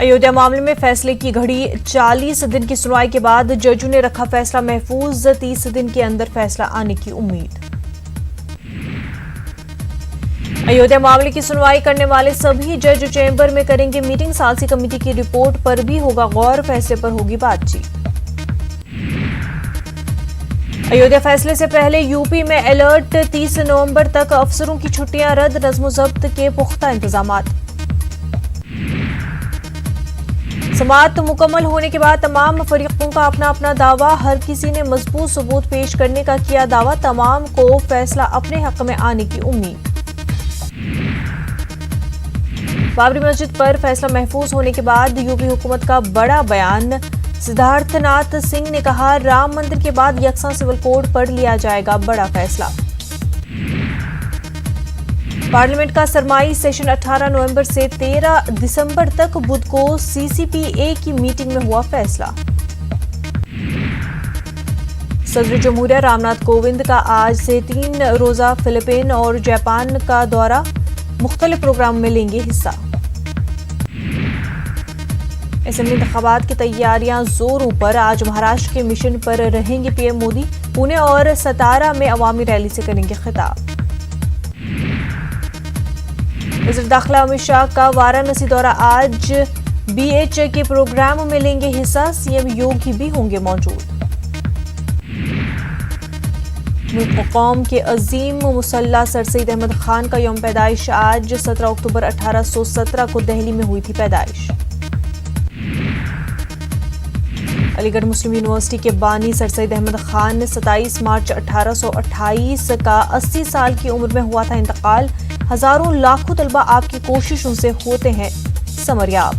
अयोध्या मामले में फैसले की घड़ी 40 दिन की सुनवाई के बाद जजों ने रखा फैसला महफूज, 30 दिन के अंदर फैसला आने की उम्मीद। अयोध्या मामले की सुनवाई करने वाले सभी जज चैम्बर में करेंगे मीटिंग, सालसी कमेटी की रिपोर्ट पर भी होगा गौर, फैसले पर होगी बातचीत। अयोध्या फैसले से पहले यूपी में अलर्ट, 30 नवंबर तक अफसरों की छुट्टियां रद्द, नज़्म-ओ-ज़ब्त के पुख्ता इंतजामात। समाअत मुकम्मल होने के बाद तमाम फरीकों का अपना अपना दावा, हर किसी ने मजबूत सबूत पेश करने का किया दावा, तमाम को फैसला अपने हक में आने की उम्मीद। बाबरी मस्जिद पर फैसला महफूज होने के बाद यूपी हुकूमत का बड़ा बयान, सिद्धार्थनाथ सिंह ने कहा राम मंदिर के बाद यकसा सिविल कोड पर लिया जाएगा बड़ा फैसला। पार्लियामेंट का सरमाई सेशन 18 नवंबर से 13 दिसंबर तक, बुध को सीसीपीए की मीटिंग में हुआ फैसला। सदर जमहूरिया रामनाथ कोविंद का आज से 3 रोजा फिलीपीन और जापान का दौरा, मुख्तलिफ प्रोग्राम में लेंगे हिस्सा। असेंबली इंतखाबात की तैयारियां जोरों पर, आज महाराष्ट्र के मिशन पर रहेंगे पीएम मोदी, पुणे और सतारा में अवामी रैली से करेंगे खिताब। वज़ीर दाखिला अमित शाह का वाराणसी दौरा, आज बीएचए के प्रोग्राम में लेंगे हिस्सा, सीएम योगी भी होंगे मौजूद। कौम के अजीम मुसल्ला सर सईद अहमद खान का यौम पैदाइश आज 17 अक्टूबर 1817 को दिल्ली में हुई थी पैदाइश। अलीगढ़ मुस्लिम यूनिवर्सिटी के बानी सर सईद अहमद खान ने 27 मार्च 1828 का 80 साल की उम्र में हुआ था इंतकाल। हजारों लाखों तलबा आपकी कोशिशों से होते हैं समरयाब।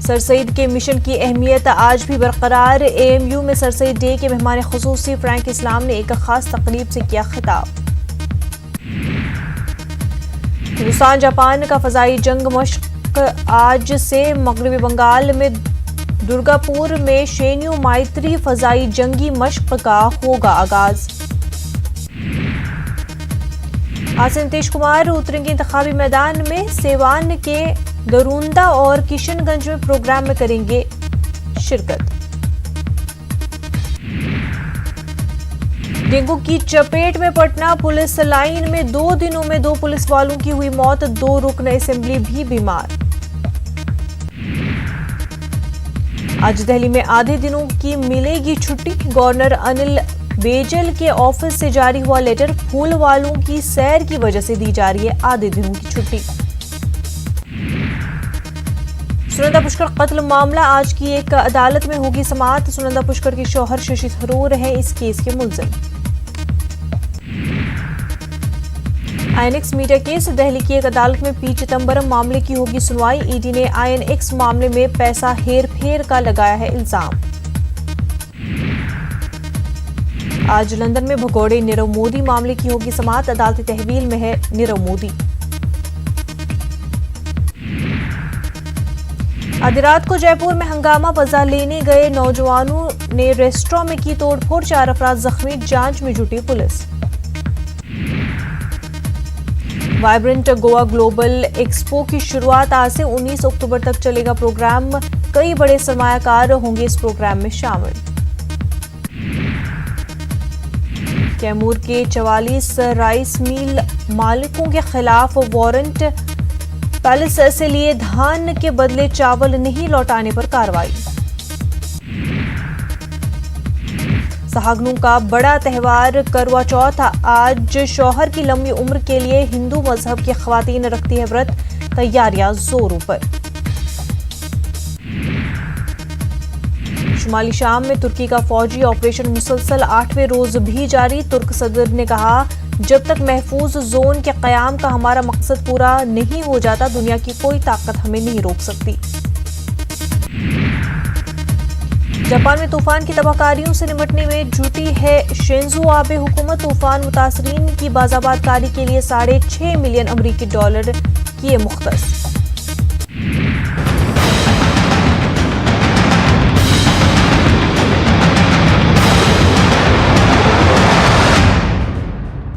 सर सईद के मिशन की अहमियत आज भी बरकरार, एएमयू में सर सईद डे के मेहमान खुसूसी फ्रैंक इस्लाम ने एक खास तकरीब से किया खिताब। हिंदुस्तान जापान का फजाई जंग मश्क आज से मगरबी बंगाल में दुर्गापुर में शेन्यू माइत्री फजाई जंगी मश्क का होगा आगाज। आज से नीतीश कुमार उतरेंगे इंतखाबी मैदान में, सेवान के दरूंदा और किशनगंज में प्रोग्राम में करेंगे शिरकत। डेंगू की चपेट में पटना, पुलिस लाइन में 2 दिनों में 2 पुलिस वालों की हुई मौत, 2 रुकन असेंबली भी बीमार। आज दिल्ली में आधे दिनों की मिलेगी छुट्टी, गवर्नर अनिल बेजल के ऑफिस से जारी हुआ लेटर, फूल वालों की सैर की वजह से दी जा रही है आधे दिनों की छुट्टी। सुनंदा पुष्कर कत्ल मामला, आज की एक अदालत में होगी समाअत, सुनंदा पुष्कर के शौहर शशि थरूर हैं इस केस के मुलजिम। आईएनएक्स मीडिया केस, दिल्ली की एक अदालत में पी चिदंबरम मामले की होगी सुनवाई, ईडी ने आईएनएक्स मामले में पैसा हेर-फेर का लगाया है इल्जाम। आज लंदन में भगोड़े नीरव मोदी मामले की होगी समाअत, अदालती तहवील में है नीरव मोदी। आधी रात को जयपुर में हंगामा, बजा लेने गए नौजवानों ने रेस्टोरेंट में की तोड़फोड़, 4 अफराद जख्मी, जांच में जुटी police. Vibrant Goa global expo की शुरुआत आज से 19 अक्टूबर तक चलेगा प्रोग्राम, कई बड़े सरमायाकार होंगे इस प्रोग्राम में शामिल। कैमूर के 44 राइस मिल मालिकों के खिलाफ वारंट, पैलेस से लिए धान के बदले चावल नहीं लौटाने पर कार्रवाई। सहागनों का बड़ा त्यौहार करवा चौथ, आज शौहर की लंबी उम्र के लिए हिंदू मजहब की खवातीन रखती है व्रत, तैयारियां जोरों पर। शुमाली शाम में तुर्की का फौजी ऑपरेशन मुसलसल 8वें रोज भी जारी, तुर्क सदर ने कहा जब तक महफूज जोन के कयाम का हमारा मकसद पूरा नहीं हो जाता, दुनिया की कोई ताकत हमें नहीं रोक सकती। जापान में तूफान की तबाहकारियों से निपटने में जुटी है शिंजो आबे हुकूमत, तूफान मुतासरीन की बाज़ाबादकारी के लिए $6.5 मिलियन अमरीकी डॉलर किए मुख्तस।